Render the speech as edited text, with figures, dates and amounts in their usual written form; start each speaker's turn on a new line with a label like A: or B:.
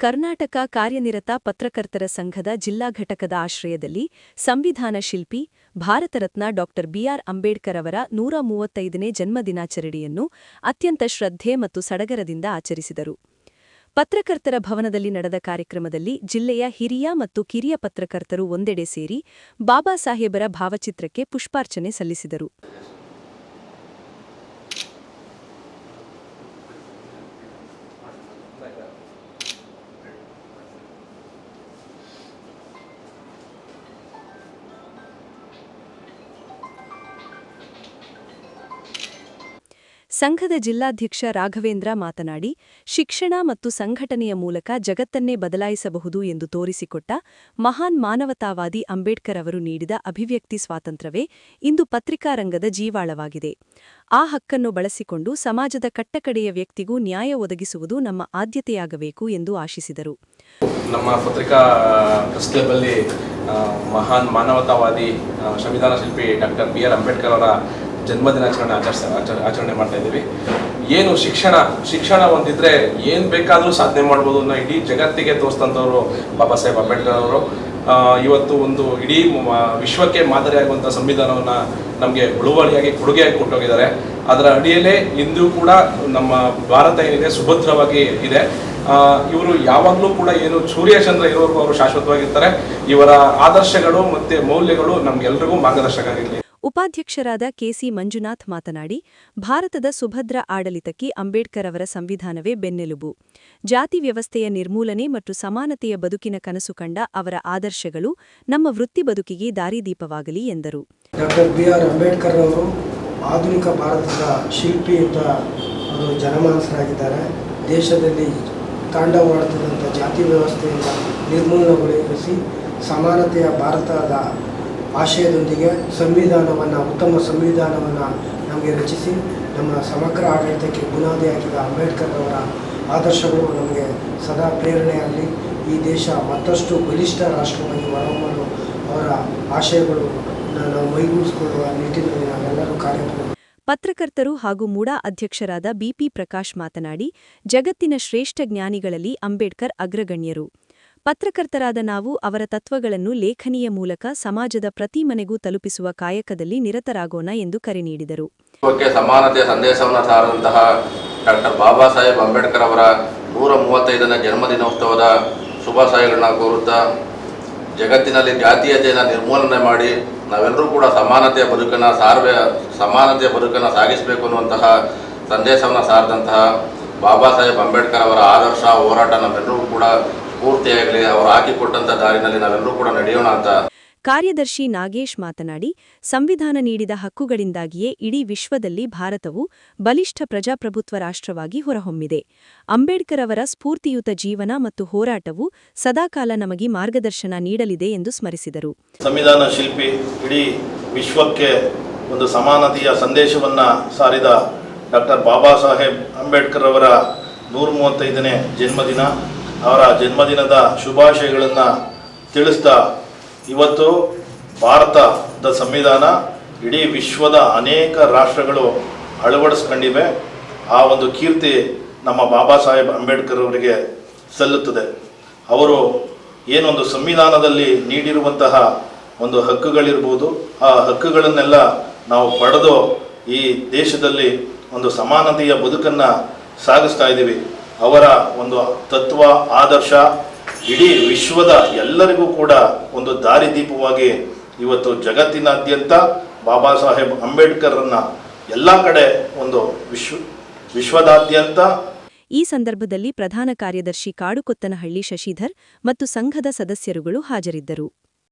A: ಕರ್ನಾಟಕ ಕಾರ್ಯನಿರತ ಪತ್ರಕರ್ತರ ಸಂಘದ ಜಿಲ್ಲಾ ಘಟಕದ ಆಶ್ರಯದಲ್ಲಿ ಸಂವಿಧಾನ ಶಿಲ್ಪಿ ಭಾರತರತ್ನ ಡಾ ಬಿಆರ್ ಅಂಬೇಡ್ಕರ್ ಅವರ 135ನೇ ಜನ್ಮದಿನಾಚರಣೆಯನ್ನು ಅತ್ಯಂತ ಶ್ರದ್ಧೆ ಮತ್ತು ಸಡಗರದಿಂದ ಆಚರಿಸಿದರು. ಪತ್ರಕರ್ತರ ಭವನದಲ್ಲಿ ನಡೆದ ಕಾರ್ಯಕ್ರಮದಲ್ಲಿ ಜಿಲ್ಲೆಯ ಹಿರಿಯ ಮತ್ತು ಕಿರಿಯ ಪತ್ರಕರ್ತರು ಒಂದೆಡೆ ಸೇರಿ ಬಾಬಾ ಸಾಹೇಬರ ಭಾವಚಿತ್ರಕ್ಕೆ ಪುಷ್ಪಾರ್ಚನೆ ಸಲ್ಲಿಸಿದರು. ಸಂಘದ ಜಿಲ್ಲಾಧ್ಯಕ್ಷ ರಾಘವೇಂದ್ರ ಮಾತನಾಡಿ, ಶಿಕ್ಷಣ ಮತ್ತು ಸಂಘಟನೆಯ ಮೂಲಕ ಜಗತ್ತನ್ನೇ ಬದಲಾಯಿಸಬಹುದು ಎಂದು ತೋರಿಸಿಕೊಟ್ಟ ಮಹಾನ್ ಮಾನವತಾವಾದಿ ಅಂಬೇಡ್ಕರ್ ಅವರು ನೀಡಿದ ಅಭಿವ್ಯಕ್ತಿ ಸ್ವಾತಂತ್ರ್ಯವೇ ಇಂದು ಪತ್ರಿಕಾರಂಗದ ಜೀವಾಳವಾಗಿದೆ. ಆ ಹಕ್ಕನ್ನು ಬಳಸಿಕೊಂಡು ಸಮಾಜದ ಕಟ್ಟಕಡೆಯ ವ್ಯಕ್ತಿಗೂ ನ್ಯಾಯ ಒದಗಿಸುವುದು ನಮ್ಮ ಆದ್ಯತೆಯಾಗಬೇಕು ಎಂದು ಆಶಿಸಿದರು.
B: ನಮ್ಮ ಪತ್ರಿಕಾ ಪ್ರೆಸ್ ಕ್ಲಬ್ಬಲ್ಲಿ ಮಹಾನ್ ಮಾನವತಾವಾದಿ ಸಂವಿಧಾನ ಶಿಲ್ಪಿ ಡಾ ಬಿಆರ್ ಅಂಬೇಡ್ಕರ್ ಅವರ ಜನ್ಮದಿನಾಚರಣೆ ಆಚರಣೆ ಮಾಡ್ತಾ ಇದ್ದೀವಿ. ಏನು ಶಿಕ್ಷಣ ಒಂದಿದ್ರೆ ಏನು ಬೇಕಾದರೂ ಸಾಧನೆ ಮಾಡ್ಬೋದು ಅನ್ನೋ ಇಡೀ ಜಗತ್ತಿಗೆ ತೋರಿಸಿದಂಥವರು ಬಾಬಾ ಸಾಹೇಬ್ ಅಂಬೇಡ್ಕರ್ ಅವರು. ಇವತ್ತು ಒಂದು ಇಡೀ ವಿಶ್ವಕ್ಕೆ ಮಾದರಿಯಾಗುವಂಥ ಸಂವಿಧಾನವನ್ನು ನಮಗೆ ಉಳುವಳಿಯಾಗಿ ಕೊಡುಗೆಯಾಗಿ ಕೊಟ್ಟೋಗಿದ್ದಾರೆ. ಅದರ ಅಡಿಯಲ್ಲೇ ಇಂದು ಕೂಡ ನಮ್ಮ ಭಾರತ ಏನಿದೆ ಸುಭದ್ರವಾಗಿ ಇದೆ. ಇವರು ಯಾವಾಗಲೂ ಕೂಡ ಏನು ಸೂರ್ಯಚಂದ್ರ ಇರೋವರೆಗೂ ಅವರು ಶಾಶ್ವತವಾಗಿರ್ತಾರೆ. ಇವರ ಆದರ್ಶಗಳು ಮತ್ತು ಮೌಲ್ಯಗಳು ನಮಗೆಲ್ಲರಿಗೂ ಮಾರ್ಗದರ್ಶಕ ಆಗಿರಲಿ.
A: ಉಪಾಧ್ಯಕ್ಷರಾದ ಕೆಸಿ ಮಂಜುನಾಥ್ ಮಾತನಾಡಿ, ಭಾರತದ ಸುಭದ್ರ ಆಡಳಿತಕ್ಕೆ ಅಂಬೇಡ್ಕರ್ ಅವರ ಸಂವಿಧಾನವೇ ಬೆನ್ನೆಲುಬು. ಜಾತಿ ವ್ಯವಸ್ಥೆಯ ನಿರ್ಮೂಲನೆ ಮತ್ತು ಸಮಾನತೆಯ ಬದುಕಿನ ಕನಸು ಕಂಡ ಅವರ ಆದರ್ಶಗಳು ನಮ್ಮ ವೃತ್ತಿ ಬದುಕಿಗೆ ದಾರಿದೀಪವಾಗಲಿ ಎಂದರು.
C: ಡಾಕ್ಟರ್ ಬಿಆರ್ ಅಂಬೇಡ್ಕರ್ ಅವರು ಆಧುನಿಕ ಭಾರತದ ಶಿಲ್ಪಿ ಅಂತ ಅವರು ಜನಮಾನಸರಾಗಿದ್ದಾರೆ. ದೇಶದಲ್ಲಿ ತಾಂಡವವಾಡುತ್ತಿದ್ದಂಥ ಜಾತಿ ವ್ಯವಸ್ಥೆಯನ್ನು ನಿರ್ಮೂಲನೆಗೊಳಿಸಿ ಸಮಾನತೆಯ ಭಾರತದ ಆಶಯದೊಂದಿಗೆ ಉತ್ತಮ ಸಂವಿಧಾನವನ್ನು ನಮಗೆ ರಚಿಸಿ ನಮ್ಮ ಸಮಗ್ರ ಆಡಳಿತಕ್ಕೆ ಬುನಾದಿ ಹಾಕಿದ ಅಂಬೇಡ್ಕರ್ ಅವರ ಆದರ್ಶಗಳು ನಮಗೆ ಸದಾ ಪ್ರೇರಣೆಯಾಗಲಿ. ಈ ದೇಶ ಮತ್ತಷ್ಟು ಬಲಿಷ್ಠ ರಾಷ್ಟ್ರವಾಗಿ ಹೊರಹೊಮ್ಮಲು ಅವರ ಆಶಯಗಳು ನಾವು ಮೈಗೂಡಿಸಿಕೊಳ್ಳುವ ನಿಟ್ಟಿನಲ್ಲಿ ನಾವೆಲ್ಲರೂ ಕಾರ್ಯನಿರ್ವಹಿಸುತ್ತೇವೆ.
A: ಪತ್ರಕರ್ತರು ಹಾಗೂ ಮೂಡಾ ಅಧ್ಯಕ್ಷರಾದ ಬಿಪಿ ಪ್ರಕಾಶ್ ಮಾತನಾಡಿ, ಜಗತ್ತಿನ ಶ್ರೇಷ್ಠ ಜ್ಞಾನಿಗಳಲ್ಲಿ ಅಂಬೇಡ್ಕರ್ ಅಗ್ರಗಣ್ಯರು. ಪತ್ರಕರ್ತರಾದ ನಾವು ಅವರ ತತ್ವಗಳನ್ನು ಲೇಖನಿಯ ಮೂಲಕ ಸಮಾಜದ ಪ್ರತಿ ಮನೆಗೂ ತಲುಪಿಸುವ ಕಾಯಕದಲ್ಲಿ ನಿರತರಾಗೋಣ ಎಂದು ಕರೆ ನೀಡಿದರು.
D: ಸಮಾನತೆಯ ಸಂದೇಶವನ್ನು ಸಾರಿದಂತಹ ಡಾಕ್ಟರ್ ಬಾಬಾ ಸಾಹೇಬ್ ಅಂಬೇಡ್ಕರ್ ಅವರ 135ನೇ ಜನ್ಮದಿನೋತ್ಸವದ ಶುಭಾಶಯಗಳನ್ನ ಕೋರುತ್ತಾ, ಜಗತ್ತಿನಲ್ಲಿ ಜಾತೀಯತೆಯನ್ನು ನಿರ್ಮೂಲನೆ ಮಾಡಿ ನಾವೆಲ್ಲರೂ ಕೂಡ ಸಮಾನತೆಯ ಬದುಕನ್ನು ಸಾಗಿಸಬೇಕು ಅನ್ನುವಂತಹ ಸಂದೇಶವನ್ನು ಸಾರಿದಂತಹ ಬಾಬಾ ಸಾಹೇಬ್ ಅಂಬೇಡ್ಕರ್ ಅವರ ಆದರ್ಶ ಹೋರಾಟ ನಮ್ಮೆಲ್ಲರೂ ಕೂಡ ಪೂರ್ತಿಯಾಗಲಿ. ಅವರು ಹಾಕಿಕೊಟ್ಟಂಥ ದಾರಿನಲ್ಲಿ ನಾವೆಲ್ಲರೂ ಕೂಡ ನಡೆಯೋಣ ಅಂತ.
A: ಕಾರ್ಯದರ್ಶಿ ನಾಗೇಶ್ ಮಾತನಾಡಿ, ಸಂವಿಧಾನ ನೀಡಿದ ಹಕ್ಕುಗಳಿಂದಾಗಿಯೇ ಇಡೀ ವಿಶ್ವದಲ್ಲಿ ಭಾರತವು ಬಲಿಷ್ಠ ಪ್ರಜಾಪ್ರಭುತ್ವ ರಾಷ್ಟ್ರವಾಗಿ ಹೊರಹೊಮ್ಮಿದೆ. ಅಂಬೇಡ್ಕರ್ ಅವರ ಸ್ಫೂರ್ತಿಯುತ ಜೀವನ ಮತ್ತು ಹೋರಾಟವು ಸದಾಕಾಲ ನಮಗೆ ಮಾರ್ಗದರ್ಶನ ನೀಡಲಿದೆ ಎಂದು ಸ್ಮರಿಸಿದರು.
E: ಸಂವಿಧಾನ ಶಿಲ್ಪಿ ಇಡೀ ವಿಶ್ವಕ್ಕೆ ಒಂದು ಸಮಾನತೆಯ ಸಂದೇಶವನ್ನು ಸಾರಿದ ಡಾಕ್ಟರ್ ಬಾಬಾ ಸಾಹೇಬ್ ಅಂಬೇಡ್ಕರ್ ಅವರ 135ನೇ ಜನ್ಮದಿನ. ಅವರ ಜನ್ಮದಿನದ ಶುಭಾಶಯಗಳನ್ನು ತಿಳಿಸ್ತಾ, ಇವತ್ತು ಭಾರತದ ಸಂವಿಧಾನ ಇಡೀ ವಿಶ್ವದ ಅನೇಕ ರಾಷ್ಟ್ರಗಳು ಅಳವಡಿಸ್ಕೊಂಡಿವೆ. ಆ ಒಂದು ಕೀರ್ತಿ ನಮ್ಮ ಬಾಬಾ ಸಾಹೇಬ್ ಅಂಬೇಡ್ಕರ್ ಅವರಿಗೆ ಸಲ್ಲುತ್ತದೆ. ಅವರು ಏನೊಂದು ಸಂವಿಧಾನದಲ್ಲಿ ನೀಡಿರುವಂತಹ ಒಂದು ಹಕ್ಕುಗಳಿರ್ಬೋದು, ಆ ಹಕ್ಕುಗಳನ್ನೆಲ್ಲ ನಾವು ಪಡೆದು ಈ ದೇಶದಲ್ಲಿ ಒಂದು ಸಮಾನತೆಯ ಬದುಕನ್ನು ಸಾಗಿಸ್ತಾ ಇದ್ದೀವಿ. ಅವರ ಒಂದು ತತ್ವ ಆದರ್ಶ ಇಡೀ ವಿಶ್ವದ ಎಲ್ಲರಿಗೂ ಕೂಡ ಒಂದು ದಾರಿದೀಪವಾಗಿ ಇವತ್ತು ಜಗತ್ತಿನಾದ್ಯಂತ ಬಾಬಾ ಸಾಹೇಬ್ ಅಂಬೇಡ್ಕರ್ರನ್ನ ಎಲ್ಲ ಕಡೆ ಒಂದು ವಿಶ್ವದಾದ್ಯಂತ.
A: ಈ ಸಂದರ್ಭದಲ್ಲಿ ಪ್ರಧಾನ ಕಾರ್ಯದರ್ಶಿ ಕಾಡುಕೊತ್ತನಹಳ್ಳಿ ಶಶಿಧರ್ ಮತ್ತು ಸಂಘದ ಸದಸ್ಯರುಗಳು ಹಾಜರಿದ್ದರು.